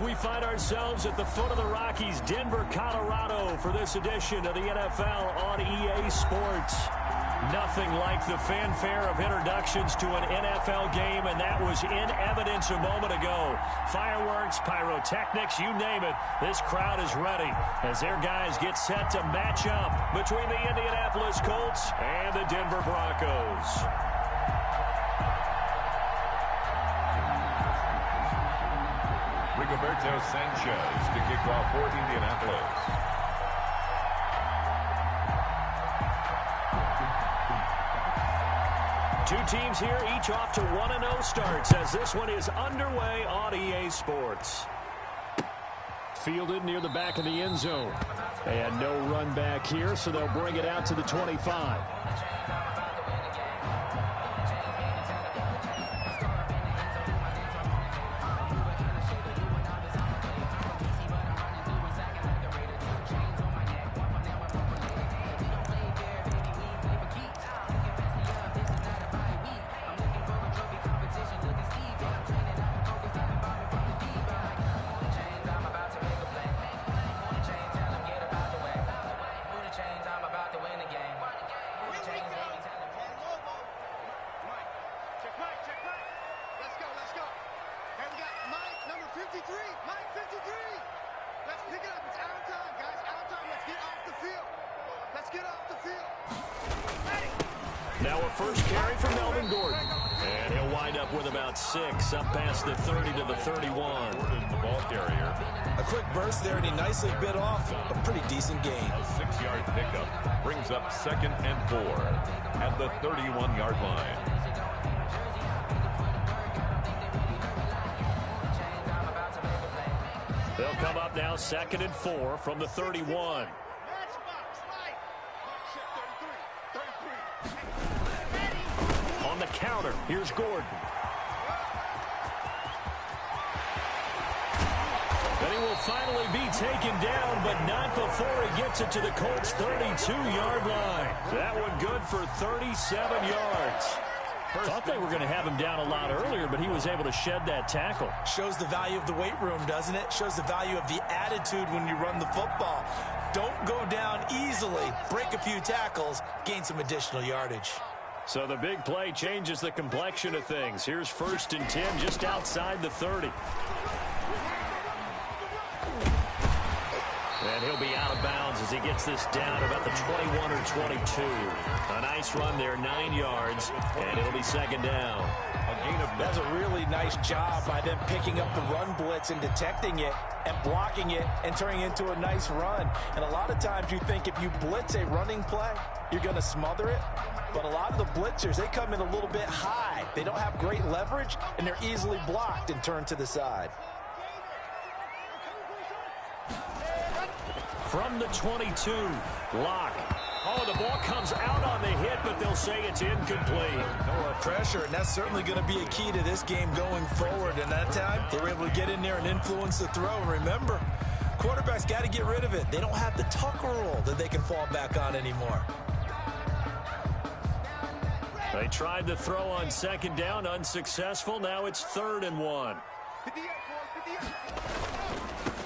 We find ourselves at the foot of the Rockies, Denver, Colorado, for this edition of the NFL on EA Sports. Nothing like the fanfare of introductions to an NFL game, and that was in evidence a moment ago. Fireworks, pyrotechnics, you name it, this crowd is ready as their guys get set to match up between the Indianapolis Colts and the Denver Broncos. Rigoberto Sanchez to kick off for Indianapolis. Two teams here, each off to 1-0 starts as this one is underway on EA Sports. Fielded near the back of the end zone. And no run back here, so they'll bring it out to the 25. Now a first carry from Melvin Gordon. And he'll wind up with about 6 up past the 30 to the 31. Gordon, the ball carrier. A quick burst there, and he nicely bit off a pretty decent gain. A 6-yard pickup brings up 2nd and 4 at the 31-yard line. They'll come up now 2nd and 4 from the 31. On the counter, here's Gordon. And he will finally be taken down, but not before he gets it to the Colts' 32-yard line. That one good for 37 yards. Thought they were going to have him down a lot earlier, but he was able to shed that tackle. Shows the value of the weight room, doesn't it? Shows the value of the attitude when you run the football. Don't go down easily. Break a few tackles, gain some additional yardage. So the big play changes the complexion of things. Here's 1st and 10 just outside the 30. And he'll be out of bounds as he gets this down about the 21 or 22. A nice run there, 9 yards, and it'll be 2nd down. That's a really nice job by them picking up the run blitz and detecting it and blocking it and turning it into a nice run. And a lot of times you think if you blitz a running play, you're going to smother it. But a lot of the blitzers, they come in a little bit high. They don't have great leverage, and they're easily blocked and turned to the side. From the 22, Lock. Oh, the ball comes out on the hit, but they'll say it's incomplete. No pressure, and that's certainly going to be a key to this game going forward. And that time, they were able to get in there and influence the throw. And remember, quarterbacks got to get rid of it. They don't have the Tucker rule that they can fall back on anymore. They tried to throw on 2nd down, unsuccessful. Now it's 3rd and 1.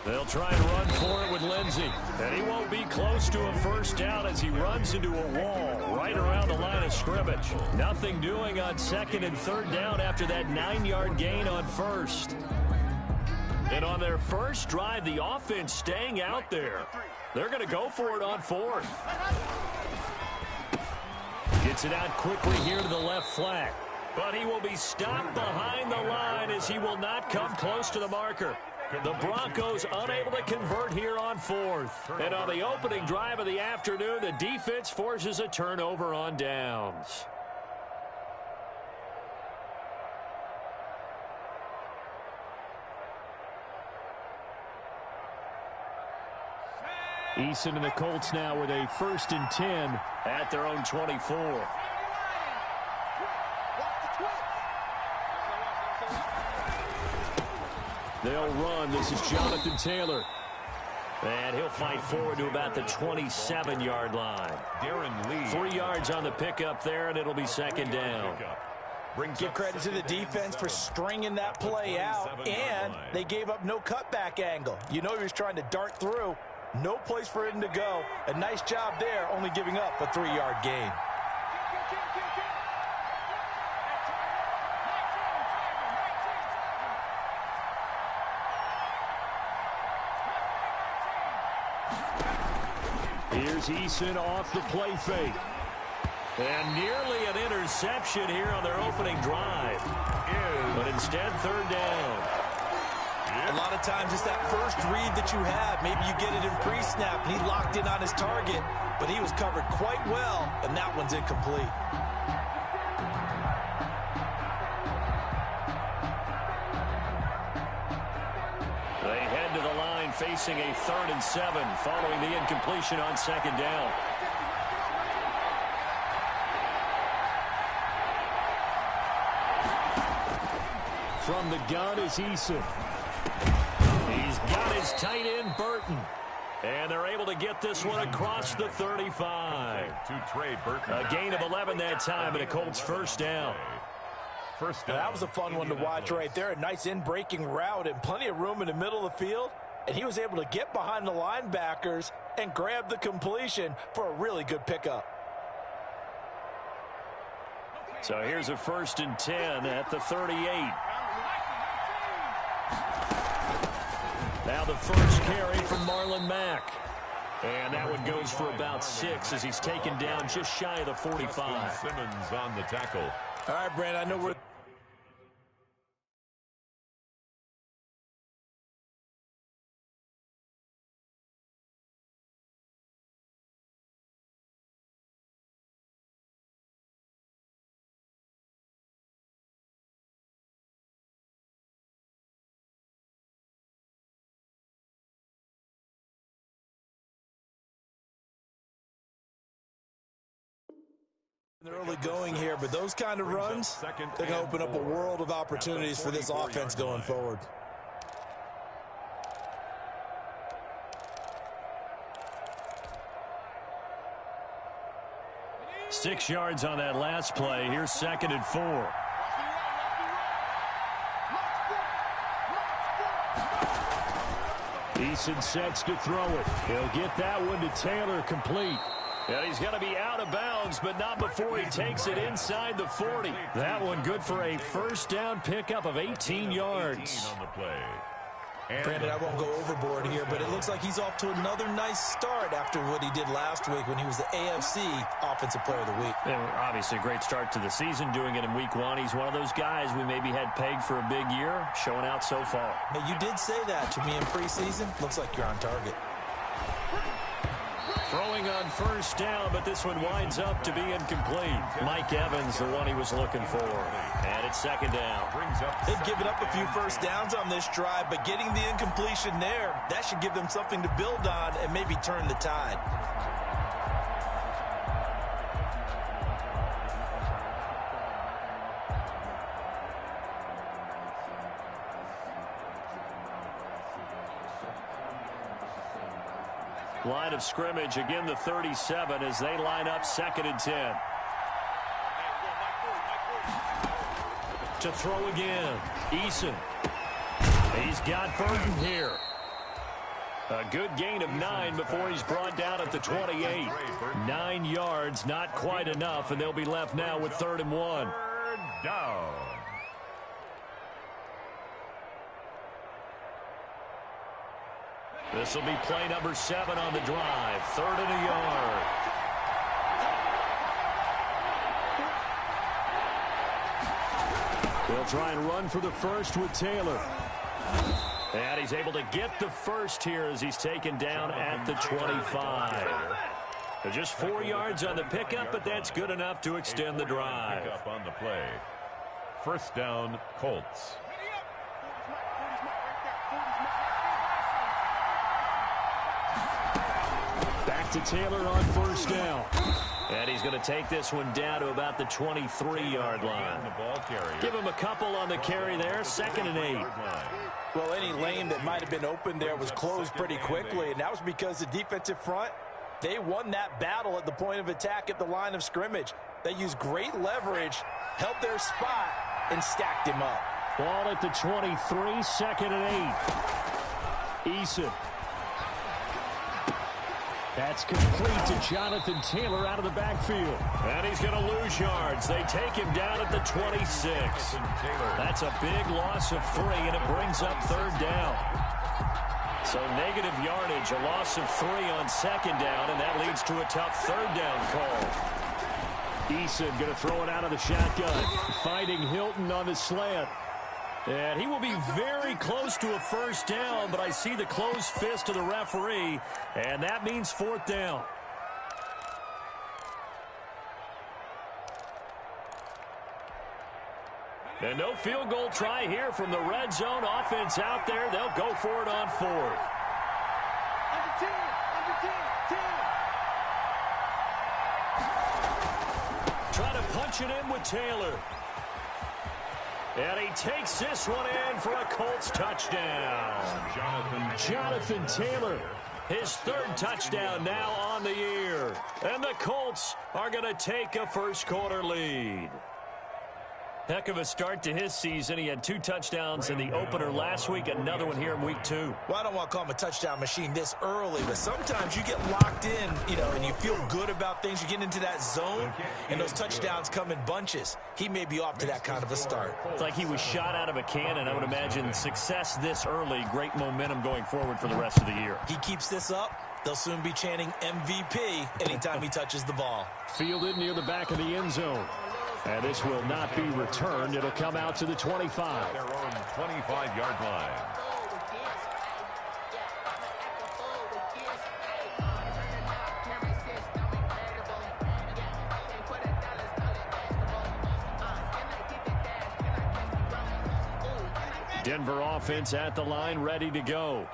They'll try and run for it with Lindsey. And he won't be close to a 1st down as he runs into a wall right around the line of scrimmage. Nothing doing on 2nd and 3rd down after that 9-yard gain on 1st. And on their first drive, the offense staying out there. They're going to go for it on 4th. Gets it out quickly here to the left flat. But he will be stopped behind the line as he will not come close to the marker. The Broncos unable to convert here on 4th. And on the opening drive of the afternoon, the defense forces a turnover on downs. Eason and the Colts now with a 1st and 10 at their own 24. They'll run. This is Jonathan Taylor. And he'll fight forward to about the 27-yard line. Darren Lee. 3 yards on the pickup there, and it'll be 2nd down. Give credit to the defense for stringing that play out, and they gave up no cutback angle. You know he was trying to dart through. No place for him to go. A nice job there, only giving up a 3-yard gain. Here's Eason off the play fake. And nearly an interception here on their opening drive. But instead, 3rd down. A lot of times it's that first read that you have. Maybe you get it in pre-snap, and he locked in on his target, but he was covered quite well, and that one's incomplete. They head to the line facing a 3rd and 7 following the incompletion on 2nd down. From the gun is Eason. He's got his tight end, Burton. And they're able to get this one across the 35. A gain of 11 that time, and a Colts 1st down. Now, that was a fun one to watch right there. A nice in-breaking route and plenty of room in the middle of the field. And he was able to get behind the linebackers and grab the completion for a really good pickup. So here's a 1st and 10 at the 38. Now the first carry from Marlon Mack. And that one goes for about 6 as he's taken down just shy of the 45. Simmons on the tackle. All right, Brandon, I know we're... They're early going here, but those kind of runs, they can open up a world of opportunities for this offense going forward. Six yards on that last play. Here's 2nd and 4. Eason sets to throw it. He'll get that one to Taylor, complete. And he's going to be out of bounds, but not before he takes it inside the 40. That one good for a 1st down pickup of 18 yards. Brandon, I won't go overboard here, but it looks like he's off to another nice start after what he did last week when he was the AFC Offensive Player of the Week. Obviously a great start to the season, doing it in week 1. He's one of those guys we maybe had pegged for a big year, showing out so far. Hey, you did say that to me in preseason. Looks like you're on target. Throwing on 1st down, but this one winds up to be incomplete. Mike Evans, the one he was looking for. And it's 2nd down. They've given up a few 1st downs on this drive, but getting the incompletion there, that should give them something to build on and maybe turn the tide. Line of scrimmage, again the 37 as they line up 2nd and 10. To throw again, Eason. He's got Burton here. A good gain of 9 before he's brought down at the 28. 9 yards, not quite enough, and they'll be left now with 3rd and 1. 3rd down. This will be play number 7 on the drive. 3rd and a yard. They'll try and run for the first with Taylor. And he's able to get the first here as he's taken down at the 25. Just 4 yards on the pickup, but that's good enough to extend the drive. Pick up on the play. 1st down, Colts. Back to Taylor on 1st down. And he's going to take this one down to about the 23-yard line. Give him a couple on the carry there. 2nd and 8. Well, any lane that might have been open there was closed pretty quickly, and that was because the defensive front, they won that battle at the point of attack at the line of scrimmage. They used great leverage, held their spot, and stacked him up. Ball at the 23, 2nd and 8. Eason. That's complete to Jonathan Taylor out of the backfield. And he's going to lose yards. They take him down at the 26. That's a big loss of 3, and it brings up 3rd down. So negative yardage, a loss of 3 on 2nd down, and that leads to a tough 3rd down call. Eason going to throw it out of the shotgun, finding Hilton on the slant. And he will be very close to a 1st down, but I see the closed fist of the referee, and that means 4th down. And no field goal try here from the red zone. Offense out there. They'll go for it on 4th. Try to punch it in with Taylor. And he takes this one in for a Colts touchdown. Jonathan Taylor, his 3rd touchdown now on the year. And the Colts are going to take a first-quarter lead. Heck of a start to his season. He had 2 touchdowns in the opener last week, another one here in week 2. Well, I don't want to call him a touchdown machine this early, but sometimes you get locked in, and you feel good about things. You get into that zone, and those touchdowns come in bunches. He may be off to that kind of a start. It's like he was shot out of a cannon. I would imagine success this early, great momentum going forward for the rest of the year. He keeps this up, they'll soon be chanting MVP anytime he touches the ball. Fielded near the back of the end zone. And this will not be returned. It'll come out to the 25. Their own 25-yard line. Denver offense at the line, ready to go.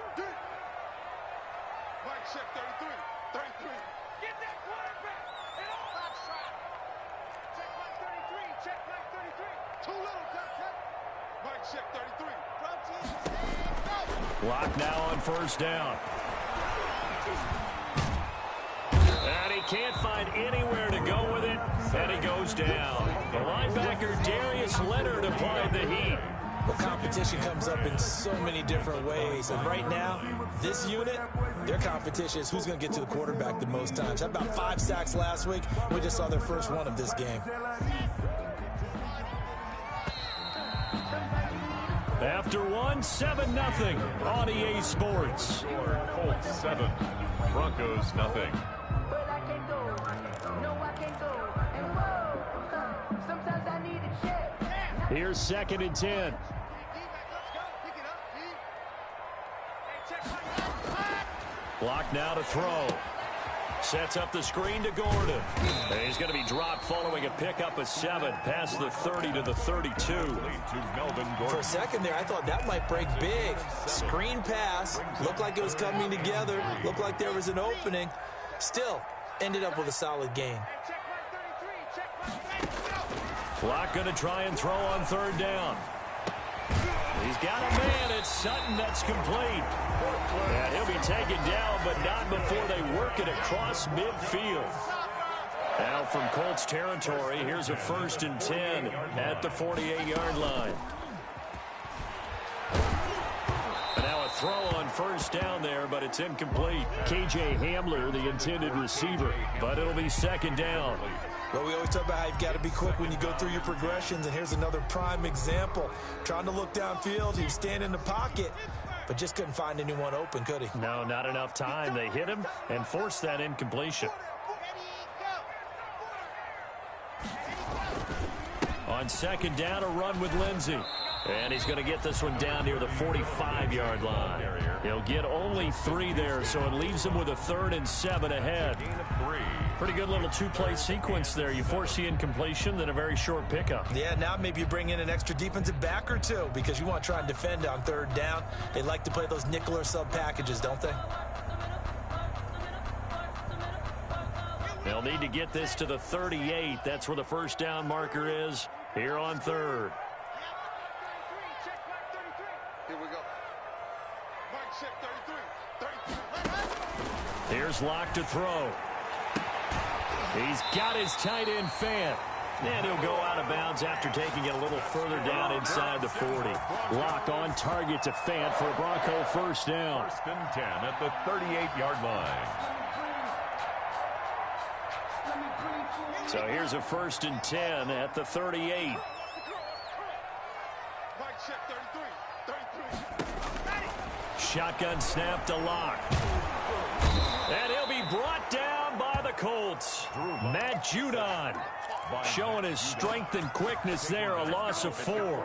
Clock now on 1st down. And he can't find anywhere to go with it, and he goes down. The linebacker, Darius Leonard, applied the heat. Well, competition comes up in so many different ways, and right now, this unit, their competition is who's going to get to the quarterback the most times. Had about 5 sacks last week. We just saw their first one of this game. After 7-0 on EA Sports. Colts 7, Broncos nothing. Here's 2nd and 10. Block now to throw. Sets up the screen to Gordon. And he's going to be dropped following a pickup of 7 past the 30 to the 32. For a second there, I thought that might break big. Screen pass. Looked like it was coming together. Looked like there was an opening. Still, ended up with a solid gain. Clock going to try and throw on 3rd down. He's got a man. It's Sutton. That's complete. And he'll be taken down, but not before they work it across midfield. Now from Colts territory, here's a 1st and 10 at the 48-yard line. And now a throw on 1st down there, but it's incomplete. KJ Hamler, the intended receiver, but it'll be 2nd down. Well, we always talk about how you've got to be quick when you go through your progressions, and here's another prime example. Trying to look downfield, he was standing in the pocket, but just couldn't find anyone open, could he? No, not enough time. They hit him and forced that incompletion. On 2nd down, a run with Lindsey. And he's going to get this one down near the 45-yard line. He'll get only 3 there, so it leaves him with a 3rd and 7 ahead. Pretty good little 2-play sequence there. You force the incompletion, then a very short pickup. Yeah, now maybe you bring in an extra defensive back or 2 because you want to try and defend on 3rd down. They like to play those nickel or sub packages, don't they? They'll need to get this to the 38. That's where the 1st down marker is here on 3rd. Here we go. Mike check 33. Here's Locke to throw. He's got his tight end Fant. And he'll go out of bounds after taking it a little further down inside the 40. Lock on target to Fant for a Bronco first down. First and 10 at the 38-yard line. So here's a first and 10 at the 38. Shotgun snap to Lock. And he'll be brought down by the Colts. Matt Judon showing his strength and quickness there, a loss of 4. Well,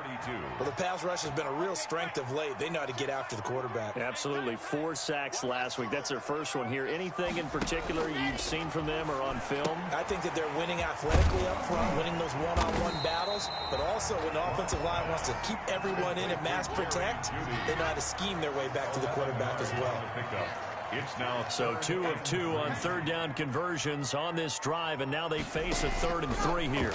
the pass rush has been a real strength of late. They know how to get after the quarterback. Absolutely. 4 sacks last week. That's their first one here. Anything in particular you've seen from them or on film? I think that they're winning athletically up front, winning those one-on-one battles, but also when the offensive line wants to keep everyone in and mass protect, they know how to scheme their way back to the quarterback as well. It's now so 2 of 2 on third down conversions on this drive, and now they face a 3rd and 3 here.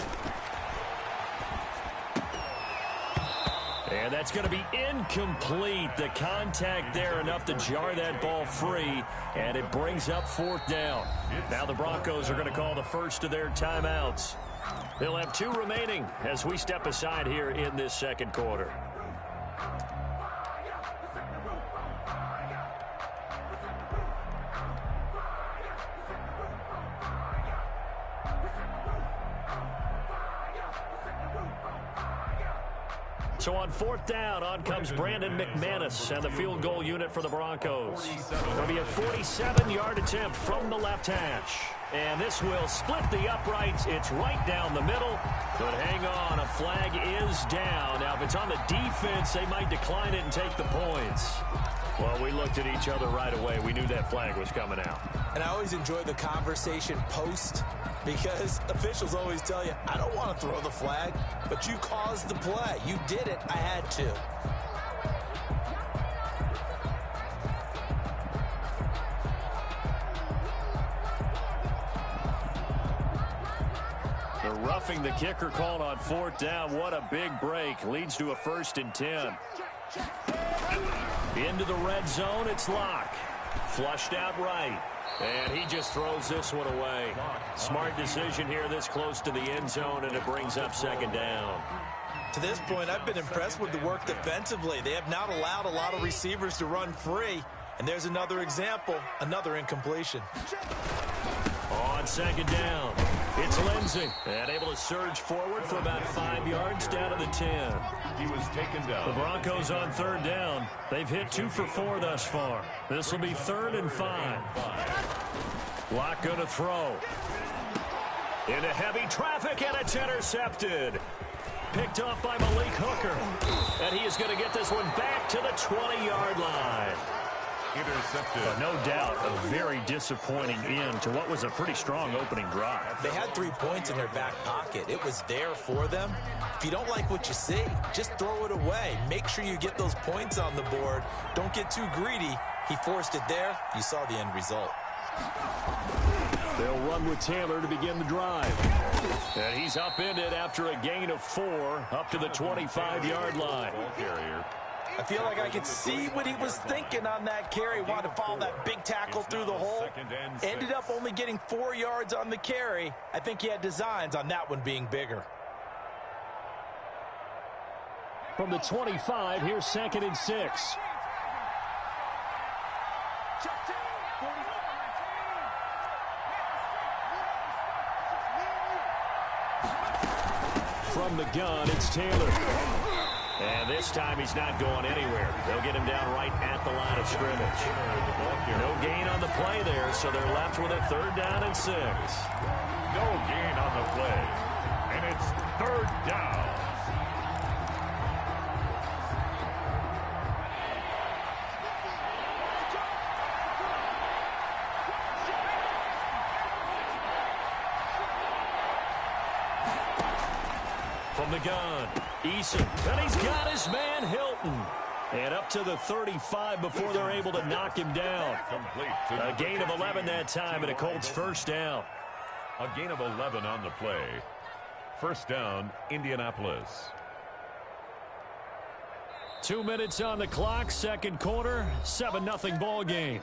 And that's going to be incomplete. The contact there enough to jar that ball free, and it brings up 4th down. Now the Broncos are going to call the first of their timeouts. They'll have 2 remaining as we step aside here in this second quarter. So on 4th down, on comes Brandon McManus and the field goal unit for the Broncos. It'll be a 47-yard attempt from the left hash. And this will split the uprights. It's right down the middle. But hang on, a flag is down. Now, if it's on the defense, they might decline it and take the points. Well, we looked at each other right away. We knew that flag was coming out. And I always enjoy the conversation post, because officials always tell you, I don't want to throw the flag, but you caused the play. You did it. I had to. The roughing the kicker called on 4th down. What a big break. Leads to a 1st and 10. Into the red zone, it's Lock. Flushed out right. And he just throws this one away. Smart decision here this close to the end zone, and it brings up 2nd down. To this point, I've been impressed with the work defensively. They have not allowed a lot of receivers to run free. And there's another example, another incompletion. On 2nd down, it's Lindsey. And able to surge forward for about 5 yards down to the 10. He was taken down. The Broncos on 3rd down. They've hit 2 for 4 thus far. This will be 3rd and 5. Lock going to throw. Into heavy traffic, and it's intercepted. Picked off by Malik Hooker. And he is going to get this one back to the 20-yard line. Intercepted. No doubt a very disappointing end to what was a pretty strong opening drive. They had 3 points in their back pocket. It was there for them. If you don't like what you see, just throw it away. Make sure you get those points on the board. Don't get too greedy. He forced it there. You saw the end result. They'll run with Taylor to begin the drive. And he's upended after a gain of 4 up to the 25-yard line. I feel like I could see what he was thinking on that carry. Wanted to follow that big tackle through the hole. Ended up only getting 4 yards on the carry. I think he had designs on that one being bigger. From the 25, here's 2nd and 6. From the gun, it's Taylor. And this time he's not going anywhere. They'll get him down right at the line of scrimmage. No gain on the play there, so they're left with a 3rd down and 6. No gain on the play. And it's 3rd down. From the gun, Eason, and he's got his man Hilton. And up to the 35 before they're able to knock him down. A gain of 11 that time, and a Colts 1st down. A gain of 11 on the play. 1st down, Indianapolis. 2 minutes on the clock, 2nd quarter, 7-0 ball game.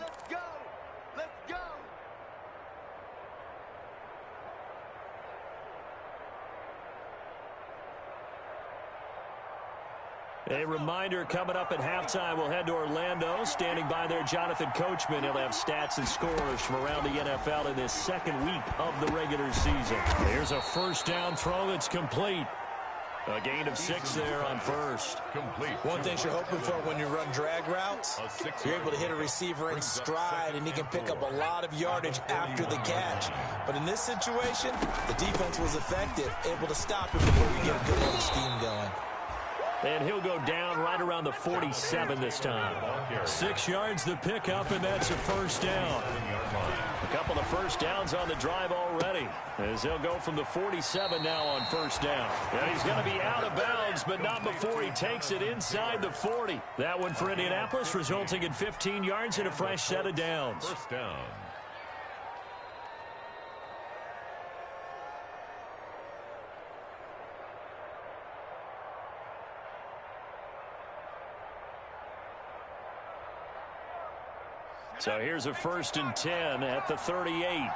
A reminder, coming up at halftime, we'll head to Orlando. Standing by there, Jonathan Coachman. He'll have stats and scores from around the NFL in this second week of the regular season. Here's a first down throw that's complete. A gain of 6 there on first. Complete. One thing you're hoping for when you run drag routes, you're able to hit a receiver in stride, and he can pick up a lot of yardage after the catch. But in this situation, the defense was effective, able to stop him before you get a good little scheme going. And he'll go down right around the 47 this time. 6 yards the pickup, and that's a first down. A couple of first downs on the drive already, as he'll go from the 47 now on first down. And he's going to be out of bounds, but not before he takes it inside the 40. That one for Indianapolis, resulting in 15 yards and a fresh set of downs. First down. So here's a first and 10 at the 38.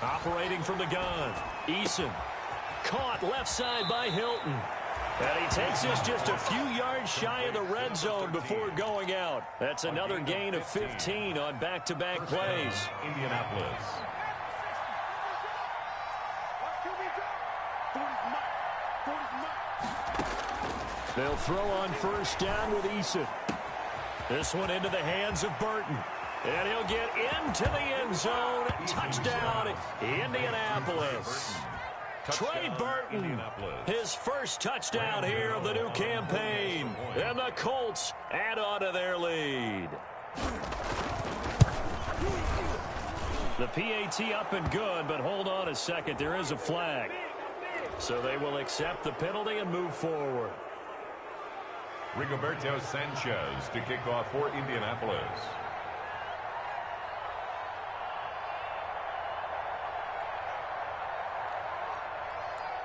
Operating from the gun, Eason. Caught left side by Hilton. And he takes this just a few yards shy of the red zone before going out. That's another gain of 15 on back-to-back plays. Indianapolis. They'll throw on first down with Eason. This one into the hands of Burton. And he'll get into the end zone. Touchdown, Indianapolis. Trey Burton, his first touchdown here of the new campaign. And the Colts add on to their lead. The PAT up and good, but hold on a second. There is a flag. So they will accept the penalty and move forward. Rigoberto Sanchez to kick off for Indianapolis.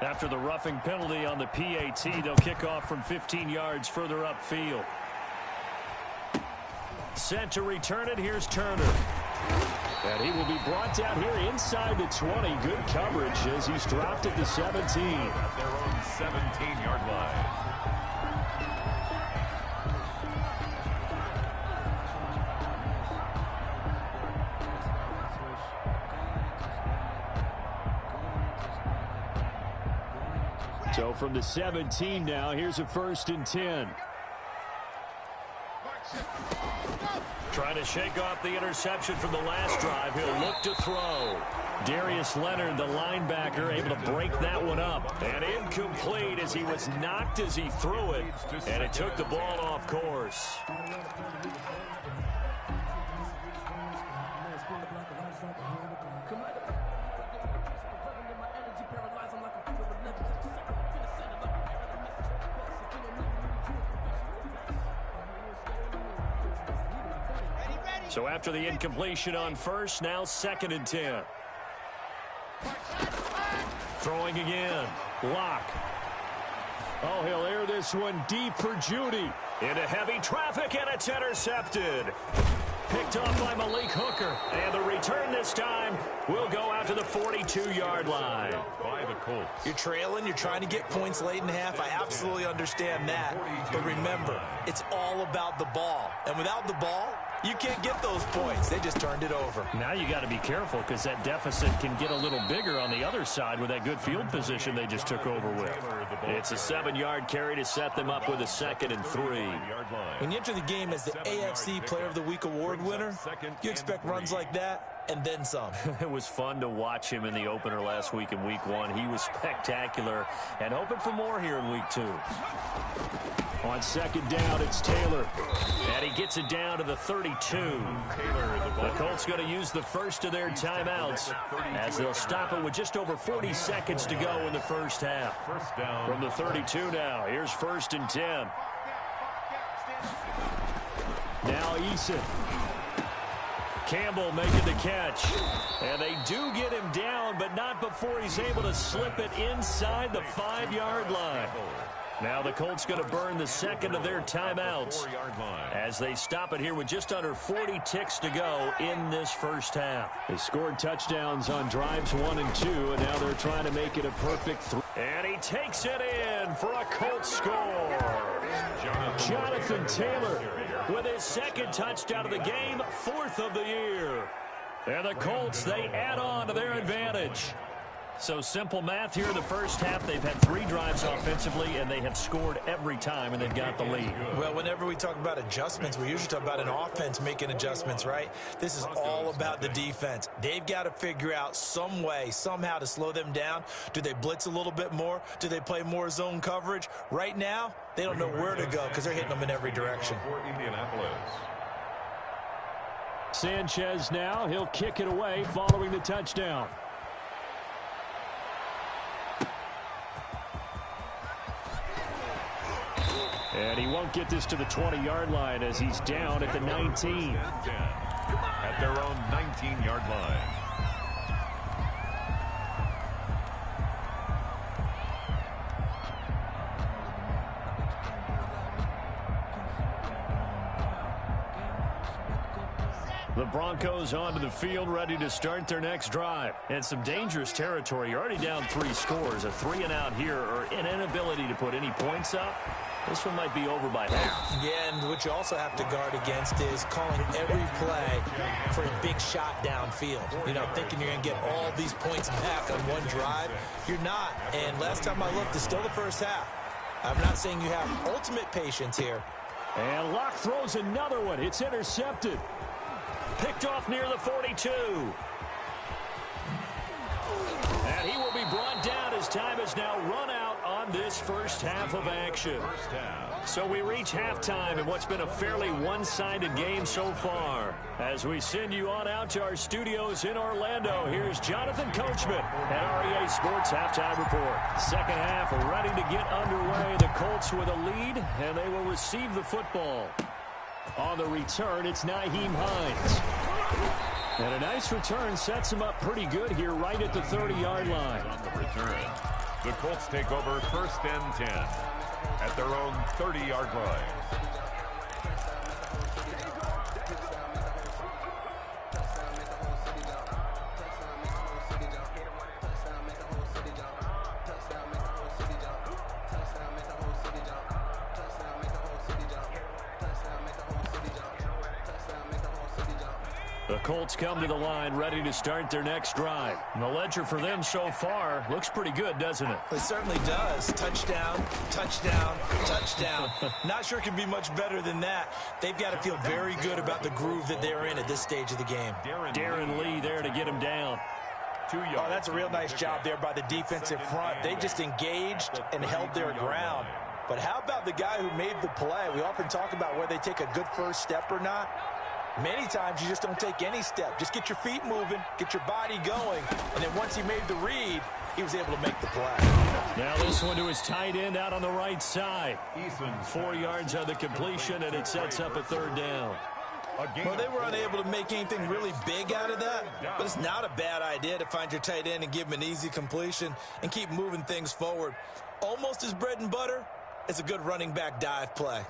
After the roughing penalty on the PAT, they'll kick off from 15 yards further upfield. Set to return it, here's Turner. And he will be brought down here inside the 20. Good coverage as he's dropped at the 17. At their own 17-yard line. So from the 17 now, here's a first and 10. Trying to shake off the interception from the last drive. He'll look to throw. Darius Leonard, the linebacker, able to break that one up. And incomplete as he was knocked as he threw it. And it took the ball off course. So after the incompletion on first, now second and 10. Throwing again. Locke. Oh, he'll air this one deep for Judy. Into heavy traffic, and it's intercepted. Picked off by Malik Hooker. And the return this time will go out to the 42-yard line. By the Colts. You're trailing. You're trying to get points late in half. I absolutely understand that. But remember, it's all about the ball. And without the ball, you can't get those points. They just turned it over. Now you got to be careful because that deficit can get a little bigger on the other side with that good field position they just took over with. It's a 7-yard carry to set them up with a 2nd and 3. When you enter the game as the AFC Player of the Week award winner, you expect runs like that and then some. It was fun to watch him in the opener last week in Week 1. He was spectacular and hoping for more here in Week 2. On second down, it's Taylor. And he gets it down to the 32. The Colts going to use the first of their timeouts as they'll stop it with just over 40 seconds to go in the first half. First down. From the 32 now, here's first and 10. Now Eason. Campbell making the catch. And they do get him down, but not before he's able to slip it inside the 5-yard line. Now the Colts going to burn the second of their timeouts as they stop it here with just under 40 ticks to go in this first half. They scored touchdowns on drives 1 and 2, and now they're trying to make it a perfect 3. he takes it in for a Colts score. Jonathan Taylor with his second touchdown of the game, 4th of the year. And the Colts, they add on to their advantage. So simple math here. The first half, they've had 3 drives offensively, and they have scored every time, and they've got the lead. Well, whenever we talk about adjustments, we usually talk about an offense making adjustments, right? This is all about the defense. They've got to figure out some way, somehow to slow them down. Do they blitz a little bit more? Do they play more zone coverage? Right now, they don't know where to go because they're hitting them in every direction. Sanchez now, he'll kick it away following the touchdown. And he won't get this to the 20-yard line as he's down at the 19. At their own 19-yard line. The Broncos onto the field, ready to start their next drive. And some dangerous territory. You're already down 3 scores. A 3-and-out here, or an inability to put any points up. This one might be over by half. Yeah, and what you also have to guard against is calling every play for a big shot downfield. You know, thinking you're going to get all these points back on one drive. You're not. And last time I looked, it's still the first half. I'm not saying you have ultimate patience here. And Locke throws another one. It's intercepted. Picked off near the 42. And he will be brought down as time has now run out on this first half of action. So we reach halftime in what's been a fairly one-sided game so far. As we send you on out to our studios in Orlando, here's Jonathan Coachman at REA Sports Halftime Report. Second half ready to get underway. The Colts with a lead, and they will receive the football. On the return, it's Nyheim Hines. And a nice return sets him up pretty good here right at the 30-yard line. On the return, the Colts take over 1st and 10 at their own 30-yard line. The Colts come to the line ready to start their next drive. And the ledger for them so far looks pretty good, doesn't it? It certainly does. Touchdown, touchdown, touchdown. Not sure it can be much better than that. They've got to feel very good about the groove that they're in at this stage of the game. Darren Lee there to get him down. 2 yards. Oh, that's a real nice job there by the defensive front. They just engaged and held their ground. But how about the guy who made the play? We often talk about whether they take a good first step or not. Many times you just don't take any step. Just get your feet moving, get your body going, and then once he made the read, he was able to make the play. Now this one to his tight end out on the right side. 4 yards on the completion, and it sets up a 3rd down. Well, they were unable to make anything really big out of that, but it's not a bad idea to find your tight end and give him an easy completion and keep moving things forward. Almost as bread and butter as a good running back dive play.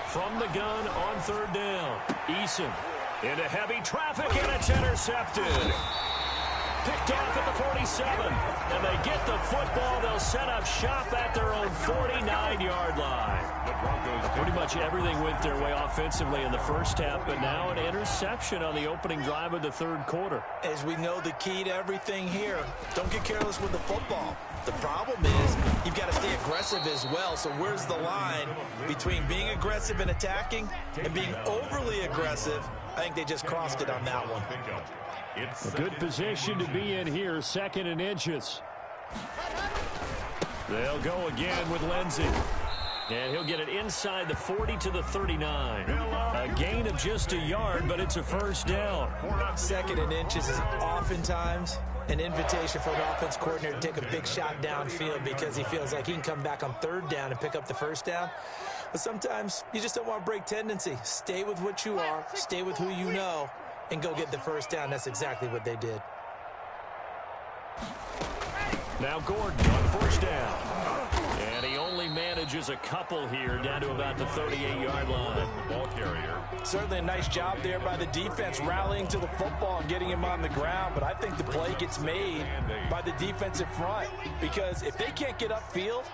From the gun on 3rd down. Eason into heavy traffic, and it's intercepted. Picked off at the 47. And they get the football. They'll set up shop at their own 49-yard line. Pretty much everything went their way offensively in the first half, but now an interception on the opening drive of the 3rd quarter. As we know, the key to everything here, don't get careless with the football. The problem is you've got to stay aggressive as well. So where's the line between being aggressive and attacking and being overly aggressive? I think they just crossed it on that one. A good position to be in here, 2nd and inches. They'll go again with Lindsey. And he'll get it inside the 40 to the 39. A gain of just a yard, but it's a 1st down. 2nd and inches is oftentimes an invitation for an offense coordinator to take a big shot downfield because he feels like he can come back on 3rd down and pick up the 1st down. But sometimes you just don't want to break tendency. Stay with what you are. Stay with who you know. and go get the first down. That's exactly what they did. Now Gordon on first down. And he only manages a couple here down to about the 38-yard line. Ball carrier. Certainly a nice job there by the defense rallying to the football and getting him on the ground. But I think the play gets made by the defensive front, because if they can't get upfield,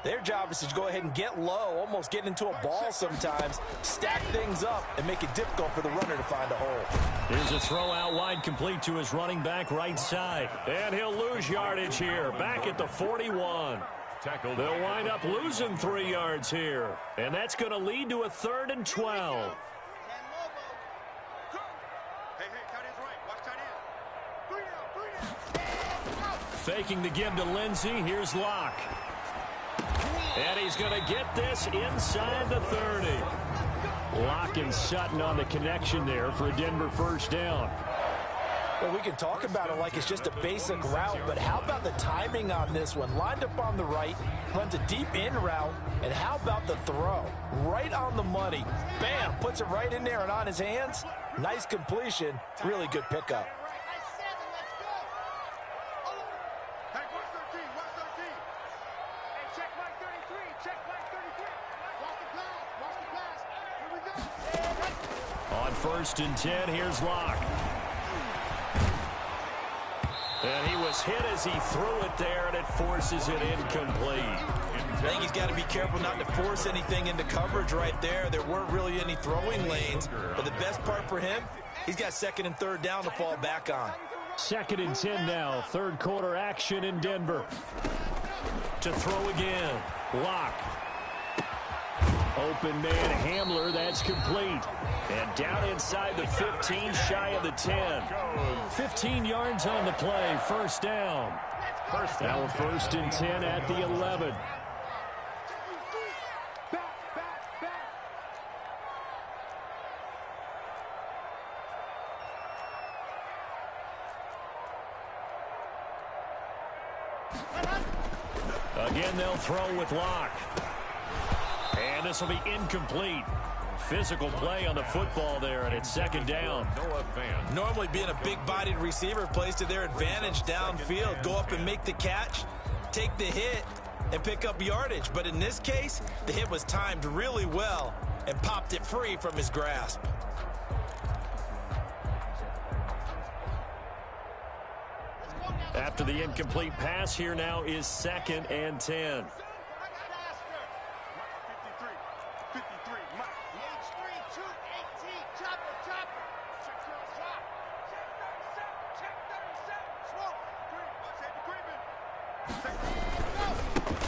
their job is to go ahead and get low, almost get into a ball sometimes, stack things up, and make it difficult for the runner to find a hole. Here's a throw out wide, complete to his running back right side. And he'll lose yardage here, back at the 41. They'll wind up losing 3 yards here. And that's going to lead to a 3rd and 12. Faking the give to Lindsey. Here's Locke. And he's going to get this inside the 30. Locke and Sutton on the connection there for a Denver first down. Well, we can talk about it like it's just a basic route, but how about the timing on this one? Lined up on the right, runs a deep in route, and how about the throw? Right on the money. Bam, puts it right in there and on his hands. Nice completion, really good pickup. On 1st and 10, here's Locke. And he was hit as he threw it there, and it forces it incomplete. I think he's got to be careful not to force anything into coverage right there. There weren't really any throwing lanes, but the best part for him, he's got 2nd and 3rd down to fall back on. 2nd and 10 now, 3rd quarter action in Denver. To throw again, Locke. Open man Hamler, that's complete. And down inside the 15, shy of the 10. 15 yards on the play, first down. Now 1st and 10 at the 11. Again, they'll throw with Locke. And this will be incomplete. Physical play on the football there, and it's 2nd down. Normally being a big-bodied receiver plays to their advantage downfield. Go up and make the catch, take the hit, and pick up yardage. But in this case, the hit was timed really well and popped it free from his grasp. After the incomplete pass, here now is 2nd and 10.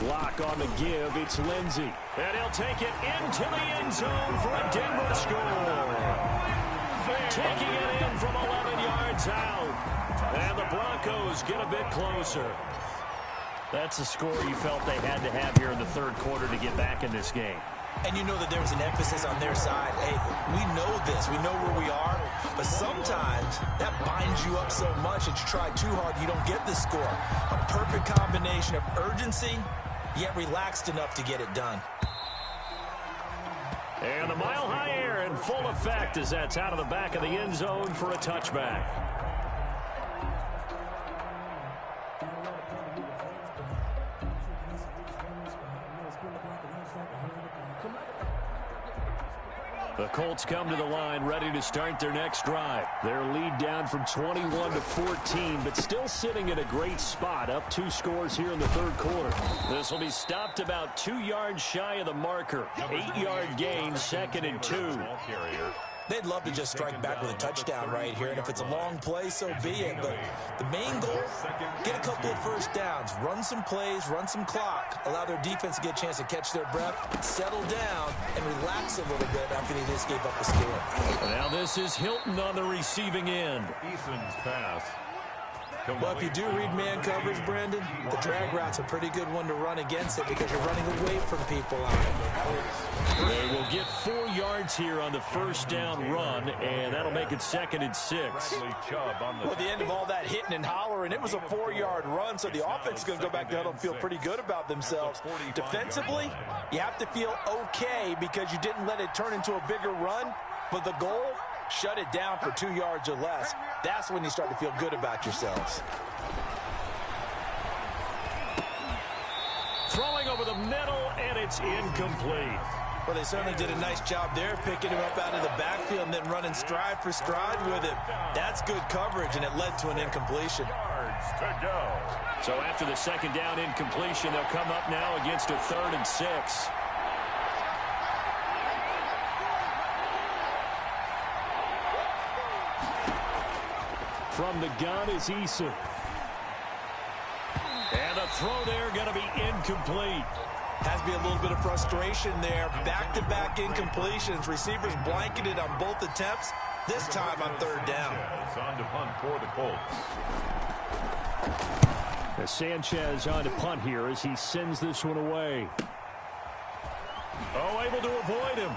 Locke on the give, it's Lindsey. And he'll take it into the end zone for a Denver score. Taking it in from 11 yards out. And the Broncos get a bit closer. That's a score you felt they had to have here in the 3rd quarter to get back in this game. And you know that there was an emphasis on their side. Hey, we know this. We know where we are. But sometimes that binds you up so much that you try too hard, you don't get the score. A perfect combination of urgency, yet relaxed enough to get it done. And the mile-high air in full effect as that's out of the back of the end zone for a touchback. The Colts come to the line ready to start their next drive. Their lead down from 21 to 14, but still sitting at a great spot, up 2 scores here in the 3rd quarter. This will be stopped about 2 yards shy of the marker. 8-yard gain, 2nd and 2. They'd love to just strike back with a touchdown right here, and if it's a long play, so be it. But the main goal, get a couple of first downs, run some plays, run some clock, allow their defense to get a chance to catch their breath, settle down, and relax a little bit after they just gave up a score. Now this is Hilton on the receiving end. Eason's pass. Well, if you do read man coverage, Brandon, the drag route's a pretty good one to run against it because you're running away from people on it. They will get 4 yards here on the first down run, and that'll make it 2nd and 6. Well, at the end of all that hitting and hollering, it was a 4-yard run, so the offense is going to go back there and feel pretty good about themselves. Defensively, you have to feel okay because you didn't let it turn into a bigger run, but the goal, Shut it down for 2 yards or less. That's when you start to feel good about yourselves. Throwing over the middle, and it's incomplete. Well, they certainly did a nice job there, picking him up out of the backfield and then running stride for stride with him. That's good coverage, and it led to an incompletion. Yards to go. So after the second down incompletion, they'll come up now against a 3rd and 6. From the gun is Eason. And the throw there going to be incomplete. Has to be a little bit of frustration there. Back-to-back incompletions. Receivers blanketed on both attempts. This time on 3rd down. On to punt for the Colts. Sanchez on to punt here as he sends this one away. Oh, able to avoid him.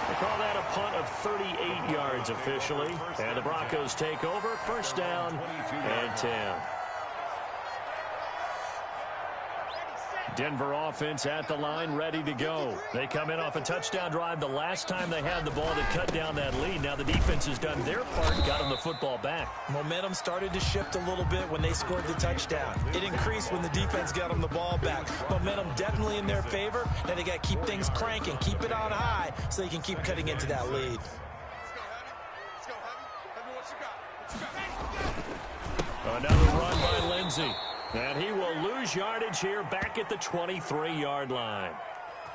They call that a punt of 38 yards officially. And the Broncos take over. 1st down and 10. Denver offense at the line, ready to go. They come in off a touchdown drive the last time they had the ball to cut down that lead. Now the defense has done their part and got them the football back. Momentum started to shift a little bit when they scored the touchdown. It increased when the defense got them the ball back. Momentum definitely in their favor. Now they got to keep things cranking, keep it on high so they can keep cutting into that lead. Another run by Lindsey. And he will lose yardage here back at the 23-yard line.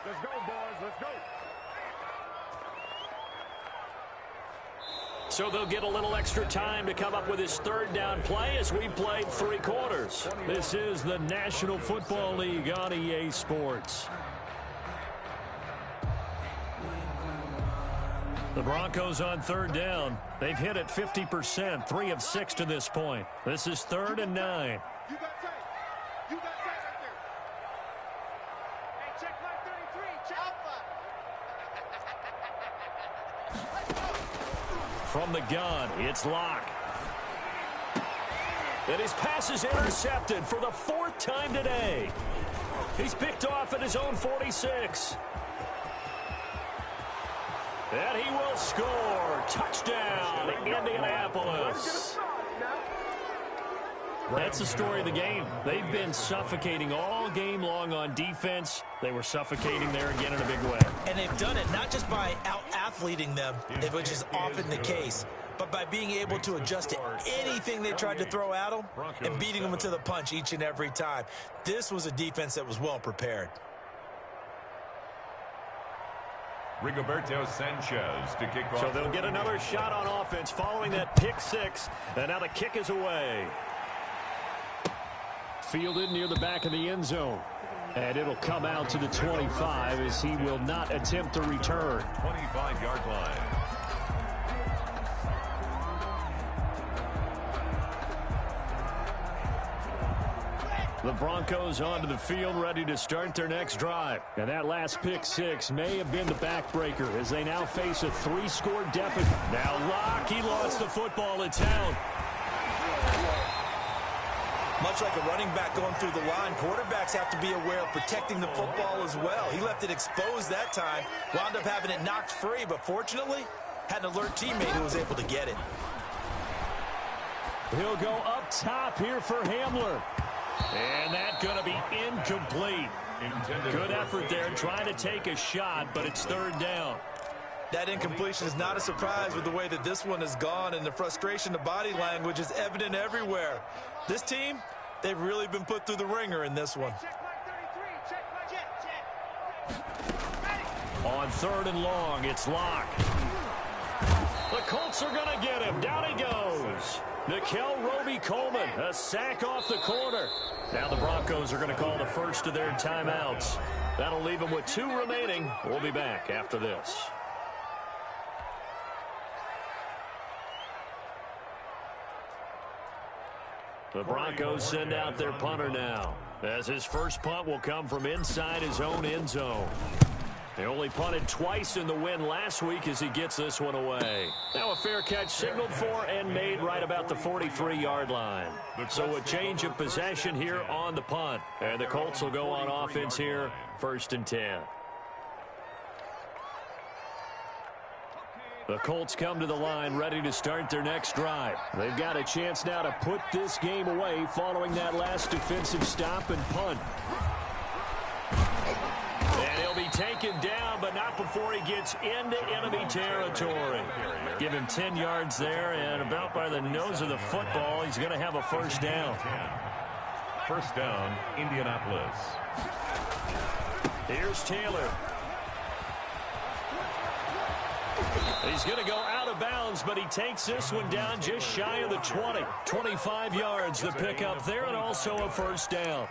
Let's go, boys. Let's go. So they'll get a little extra time to come up with his 3rd down play as we played 3 quarters. This is the National Football League on EA Sports. The Broncos on 3rd down. They've hit it 50%, 3 of 6 to this point. This is 3rd and 9. From the gun, it's Locke. And his pass is intercepted for the 4th time today. He's picked off at his own 46. And he will score. Touchdown, Indianapolis. That's the story of the game. They've been suffocating all game long on defense. They were suffocating there again in a big way. And they've done it not just by out-athleting them, which is often the case, but by being able to adjust to anything they tried to throw at them and beating them into the punch each and every time. This was a defense that was well prepared. Rigoberto Sanchez to kick off. So they'll get another shot on offense following that pick 6. And now the kick is away. Fielded near the back of the end zone. And it'll come out to the 25 as he will not attempt to return. 25-yard line. The Broncos onto the field ready to start their next drive. And that last pick 6 may have been the backbreaker as they now face a 3-score deficit. Now Locke, he lost the football in town. Much like a running back going through the line, quarterbacks have to be aware of protecting the football as well. He left it exposed that time, wound up having it knocked free, but fortunately, had an alert teammate who was able to get it. He'll go up top here for Hamler. And that's going to be incomplete. Good effort there trying to take a shot, but it's 3rd down. That incompletion is not a surprise with the way that this one has gone, and the frustration, the body language is evident everywhere. This team, they've really been put through the ringer in this one. On 3rd and long, it's Locke. The Colts are going to get him. Down he goes. Nikel Roby-Coleman, a sack off the corner. Now the Broncos are going to call the first of their timeouts. That'll leave them with 2 remaining. We'll be back after this. The Broncos send out their punter now, as his first punt will come from inside his own end zone. They only punted twice in the win last week as he gets this one away. Now a fair catch signaled for and made right about the 43-yard line. So a change of possession here on the punt. And the Colts will go on offense here, 1st and 10. The Colts come to the line ready to start their next drive. They've got a chance now to put this game away following that last defensive stop and punt. And he'll be taken down, but not before he gets into enemy territory. Give him 10 yards there, and about by the nose of the football, he's going to have a first down. First down, Indianapolis. Here's Taylor. He's going to go out of bounds, but he takes this one down just shy of the 20. 25 yards the pickup there, and also a first down.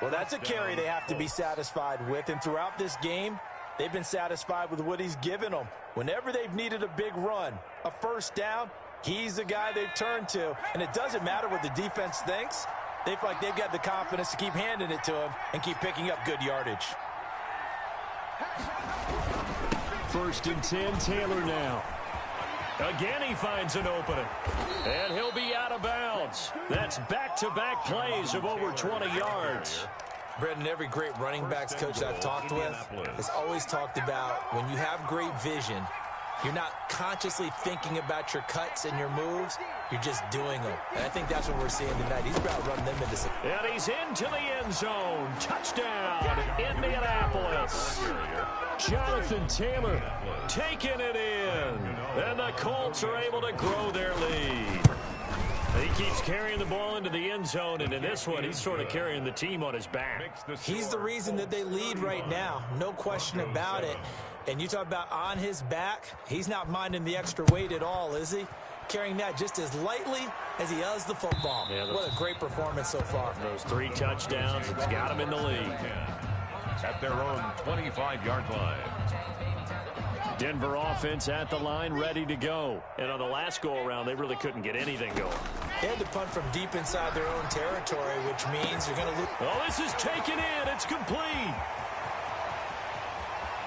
Well, that's a carry they have to be satisfied with, and throughout this game, they've been satisfied with what he's given them. Whenever they've needed a big run, a first down, he's the guy they've turned to, and it doesn't matter what the defense thinks. They feel like they've got the confidence to keep handing it to him and keep picking up good yardage. First and 10, Taylor now. Again, he finds an opening. And he'll be out of bounds. That's back-to-back plays of over 20 yards. Brendan, every great running backs coach I've talked with has always talked about when you have great vision, you're not consciously thinking about your cuts and your moves. You're just doing them. And I think that's what we're seeing tonight. He's about to run them into some. And he's into the end zone. Touchdown, Indianapolis. Jonathan Taylor taking it in. And the Colts are able to grow their lead. He keeps carrying the ball into the end zone, and in this one, he's sort of carrying the team on his back. He's the reason that they lead right now. No question about it. And you talk about on his back, he's not minding the extra weight at all, is he? Carrying that just as lightly as he does the football. Yeah, what a great performance so far. Those 3 touchdowns, it's got him in the lead. At their own 25-yard line. Denver offense at the line, ready to go. And on the last go-around, they really couldn't get anything going. They had to punt from deep inside their own territory, which means you're going to lose. Oh, this is taken in. It's complete.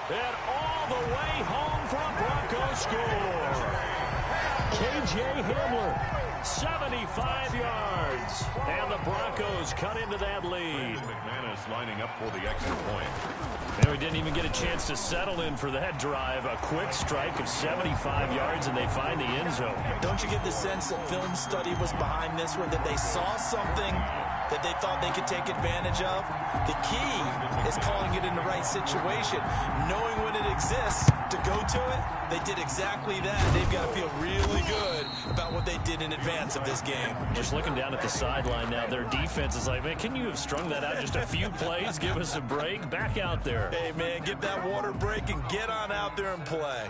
And all the way home for a Broncos score. KJ Hamler, 75 yards. And the Broncos cut into that lead. McManus lining up for the extra point. And we didn't even get a chance to settle in for that drive. A quick strike of 75 yards, and they find the end zone. Don't you get the sense that film study was behind this one, that they saw something that they thought they could take advantage of? The key is calling it in the right situation, knowing when it exists to go to it. They did exactly that. They've got to feel really good about what they did in advance of this game. Just looking down at the sideline now, their defense is like, man, can you have strung that out just a few plays? Give us a break. Back out there. Hey, man, get that water break and get on out there and play.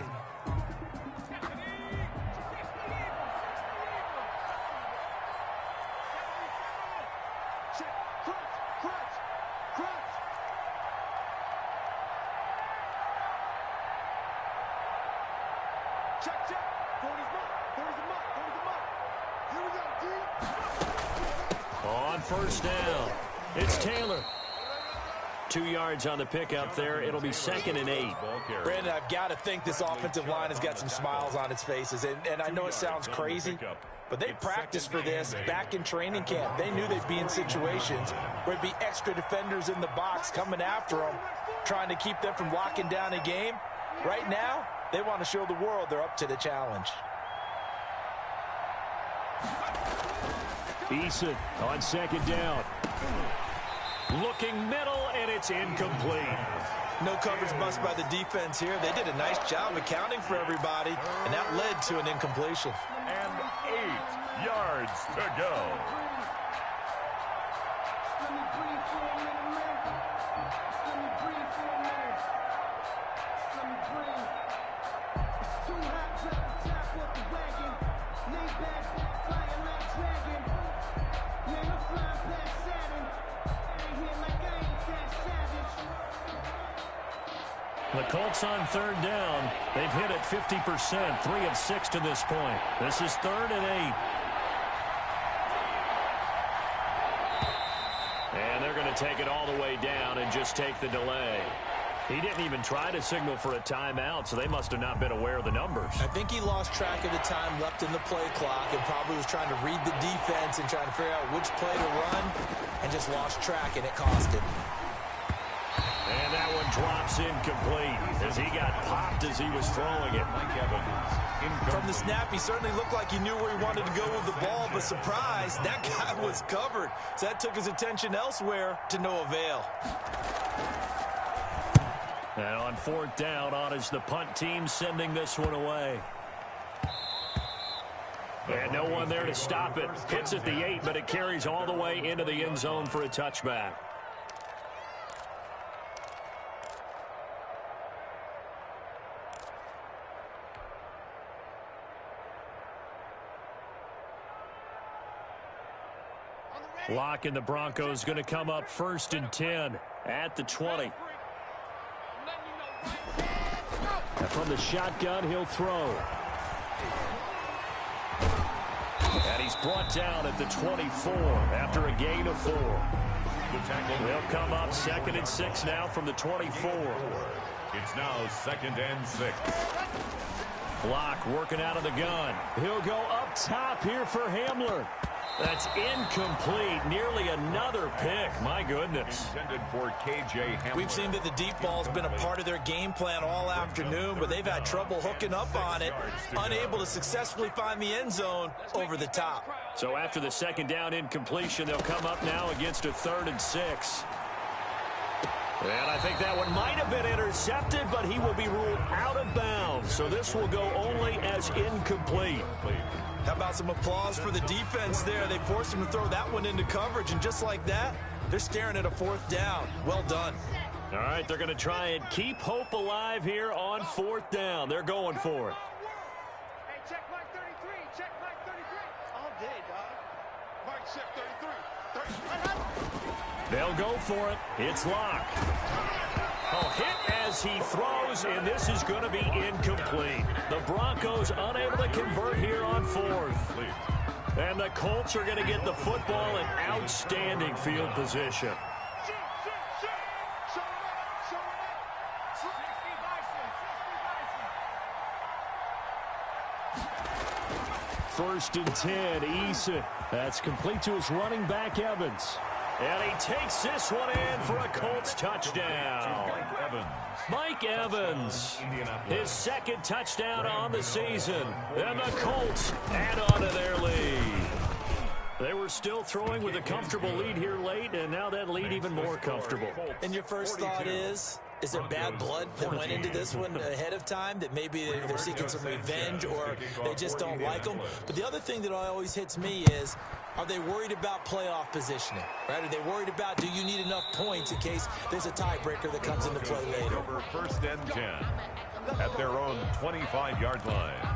On first down, it's Taylor. 2 yards on the pickup there. It'll be 2nd and 8. Brandon, I've got to think this offensive line has got some smiles on its faces. And I know it sounds crazy, but they practiced for this back in training camp. They knew they'd be in situations where it'd be extra defenders in the box coming after them, trying to keep them from locking down a game. Right now, they want to show the world they're up to the challenge. Eason on 2nd down. Looking middle, and it's incomplete. No coverage bust by the defense here. They did a nice job accounting for everybody, and that led to an incompletion. And 8 yards to go. The Colts on 3rd down. They've hit it 50%, 3 of 6 to this point. This is 3rd and 8. And they're going to take it all the way down and just take the delay. He didn't even try to signal for a timeout, so they must have not been aware of the numbers. I think he lost track of the time left in the play clock and probably was trying to read the defense and trying to figure out which play to run and just lost track, and it cost him. And that one drops incomplete as he got popped as he was throwing it. From the snap, he certainly looked like he knew where he wanted to go with the ball, but surprise, that guy was covered. So that took his attention elsewhere to no avail. And on fourth down, on is the punt team sending this one away. And no one there to stop it. Hits at the 8, but it carries all the way into the end zone for a touchback. Locke and the Broncos going to come up 1st and 10 at the 20. And from the shotgun, he'll throw. And he's brought down at the 24 after a gain of 4. They'll come up 2nd and 6 now from the 24. It's now 2nd and 6. Locke working out of the gun. He'll go up top here for Hamler. That's incomplete. Nearly another pick. My goodness. Intended for KJ Hamler. We've seen that the deep ball's been a part of their game plan all afternoon, but they've had trouble hooking up on it, unable to successfully find the end zone over the top. So after the 2nd down incompletion, they'll come up now against a 3rd and 6. And I think that one might have been intercepted, but he will be ruled out of bounds. So this will go only as incomplete. How about some applause for the defense there? They forced him to throw that one into coverage, and just like that, they're staring at a 4th down. Well done. All right, they're going to try and keep hope alive here on 4th down. They're going for it. Hey, check Mike 33. Check Mike 33. All day, dog. Mike check 33. They'll go for it. It's Locke. Oh, hit as he throws, and this is going to be incomplete. The Broncos unable to convert here on 4th. And the Colts are going to get the football in outstanding field position. First and 10, Eason. That's complete to his running back, Evans. And he takes this one in for a Colts touchdown. Mike Evans, his 2nd touchdown on the season. And the Colts add on to their lead. They were still throwing with a comfortable lead here late, and now that lead even more comfortable. And your first thought is there bad blood that went into this one ahead of time, that maybe they're seeking some revenge or they just don't like them? But the other thing that always hits me is, are they worried about playoff positioning, right? Are they worried about, do you need enough points in case there's a tiebreaker that comes into play later? Over 1st and 10 at their own 25-yard line.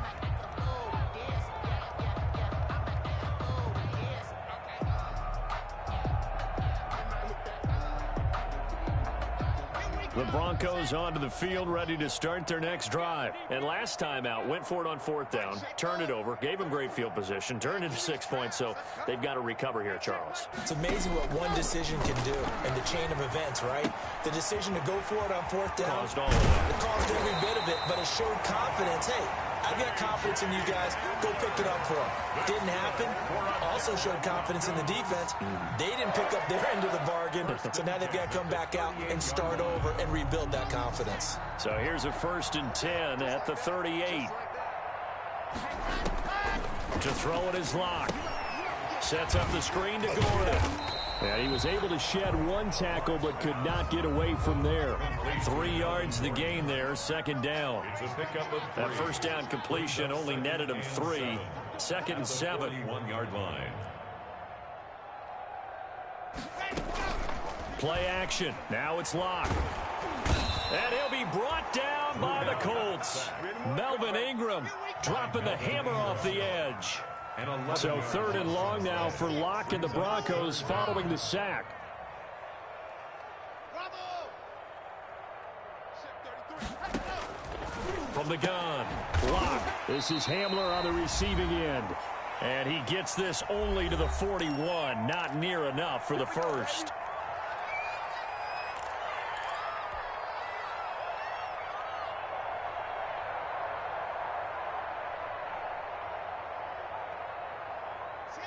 The Broncos onto the field, ready to start their next drive. And last time out, went for it on 4th down, turned it over, gave them great field position, turned into 6 points, so they've got to recover here, Charles. It's amazing what one decision can do in the chain of events, right? The decision to go for it on 4th down, Caused all of that. it caused every bit of it, but it showed confidence. Hey, I've got confidence in you guys. Go pick it up for them. Didn't happen. Also showed confidence in the defense. They didn't pick up their end of the bargain, so now they've got to come back out and start over and rebuild that confidence. So here's a 1st and 10 at the 38. To throw it is Locke. Sets up the screen to Gordon. And he was able to shed one tackle but could not get away from there. 3 yards the gain there, 2nd down. That 1st down completion only netted him 3. 2nd and 7. 1-yard line. Play action. Now it's Locke. And he'll be brought down by the Colts. Melvin Ingram dropping the hammer off the edge. So 3rd and long now for Locke and the Broncos following the sack. From the gun, Locke. This is Hamler on the receiving end. And he gets this only to the 41. Not near enough for the first.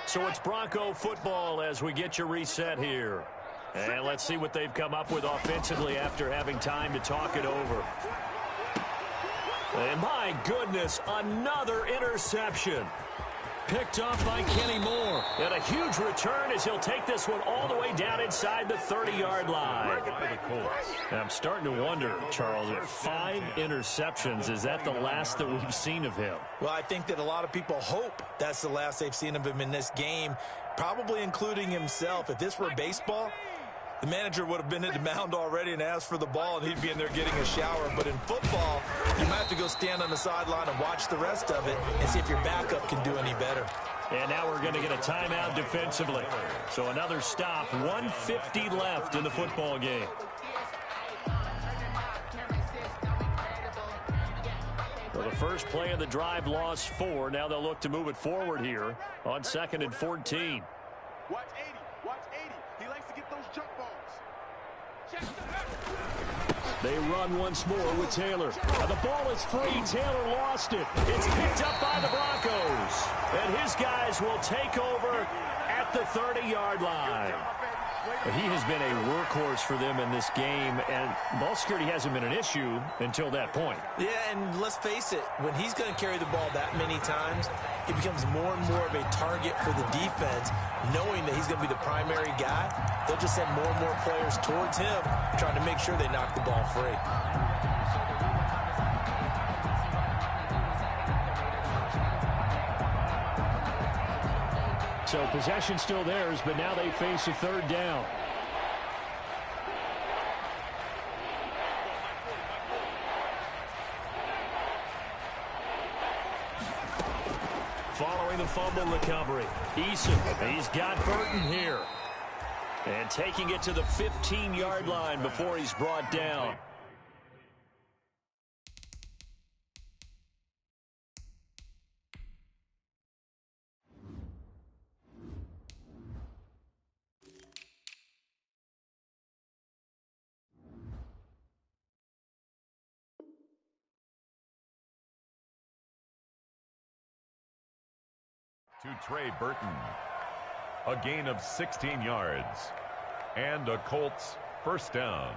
So it's Bronco football as we get you reset here. And let's see what they've come up with offensively after having time to talk it over. And my goodness, another interception. Picked off by Kenny Moore. And a huge return as he'll take this one all the way down inside the 30-yard line. And I'm starting to wonder, Charles, if 5 interceptions, is that the last that we've seen of him? Well, I think that a lot of people hope that's the last they've seen of him in this game, probably including himself. If this were baseball, the manager would have been at the mound already and asked for the ball, and he'd be in there getting a shower. But in football, you might have to go stand on the sideline and watch the rest of it and see if your backup can do any better. And now we're going to get a timeout defensively. So another stop, 1:50 left in the football game. Well, the first play of the drive lost 4. Now they'll look to move it forward here on 2nd and 14. Watch 80. Watch 80. He likes to get those jump balls. Check They run once more with Taylor. And the ball is free. Taylor lost it. It's picked up by the Broncos. And his guys will take over at the 30-yard line. He has been a workhorse for them in this game, and ball security hasn't been an issue until that point. Yeah, and let's face it, when he's going to carry the ball that many times, he becomes more and more of a target for the defense, knowing that he's going to be the primary guy. They'll just send more and more players towards him, trying to make sure they knock the ball free. So possession still theirs, but now they face a 3rd down. Following the fumble recovery, Eason, he's got Burton here. And taking it to the 15-yard line before he's brought down. To Trey Burton. A gain of 16 yards. And a Colts first down.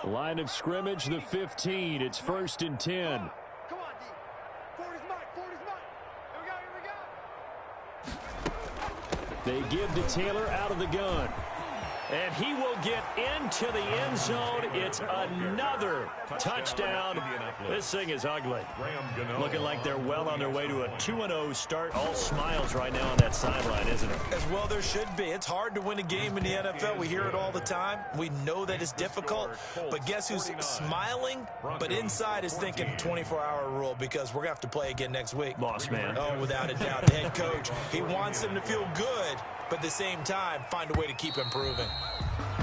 Line of scrimmage, the 15. It's 1st and 10. Come on, D. 40's mine. 40's mine. Here we go. They give to Taylor out of the gun. And he will get into the end zone. It's another touchdown. This thing is ugly. Looking like they're well on their way to a 2-0 start. All smiles right now on that sideline, isn't it? As well there should be. It's hard to win a game in the NFL. We hear it all the time. We know that it's difficult. But guess who's smiling? But inside is thinking 24-hour rule, because we're going to have to play again next week. Boss man. Oh, without a doubt. The head coach, he wants them to feel good, but at the same time, find a way to keep improving.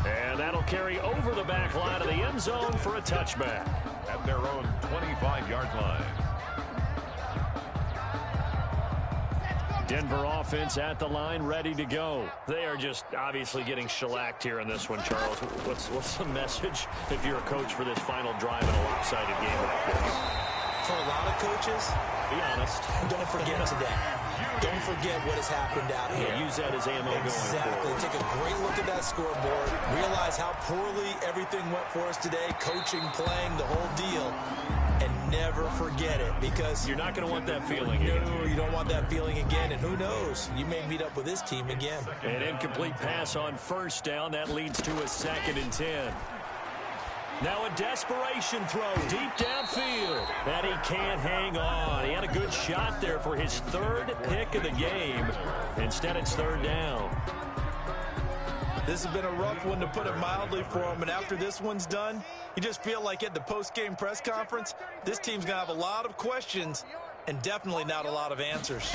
And that'll carry over the back line of the end zone for a touchback. At their own 25-yard line. Denver offense at the line, ready to go. They are just obviously getting shellacked here in this one, Charles. What's the message if you're a coach for this final drive in a lopsided game like this? For a lot of coaches, be honest, don't forget today. Don't forget what has happened out here. Use that as ammo exactly. going forward. Take a great look at that scoreboard. Realize how poorly everything went for us today. Coaching, playing, the whole deal. And never forget it, because you're not going to want that feeling again. No, you don't want that feeling again. And who knows? You may meet up with this team again. An incomplete pass on 1st down. That leads to a 2nd and 10. Now a desperation throw deep downfield. And he can't hang on. He had a good shot there for his 3rd pick of the game. Instead, it's 3rd down. This has been a rough one, to put it mildly, for him. And after this one's done, you just feel like at the post-game press conference, this team's going to have a lot of questions and definitely not a lot of answers.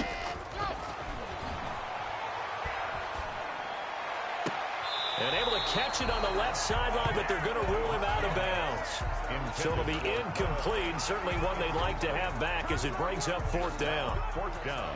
And able to catch it on the left sideline, but they're going to rule him out of bounds. So it'll be incomplete. Certainly one they'd like to have back as it brings up 4th down. 4th down.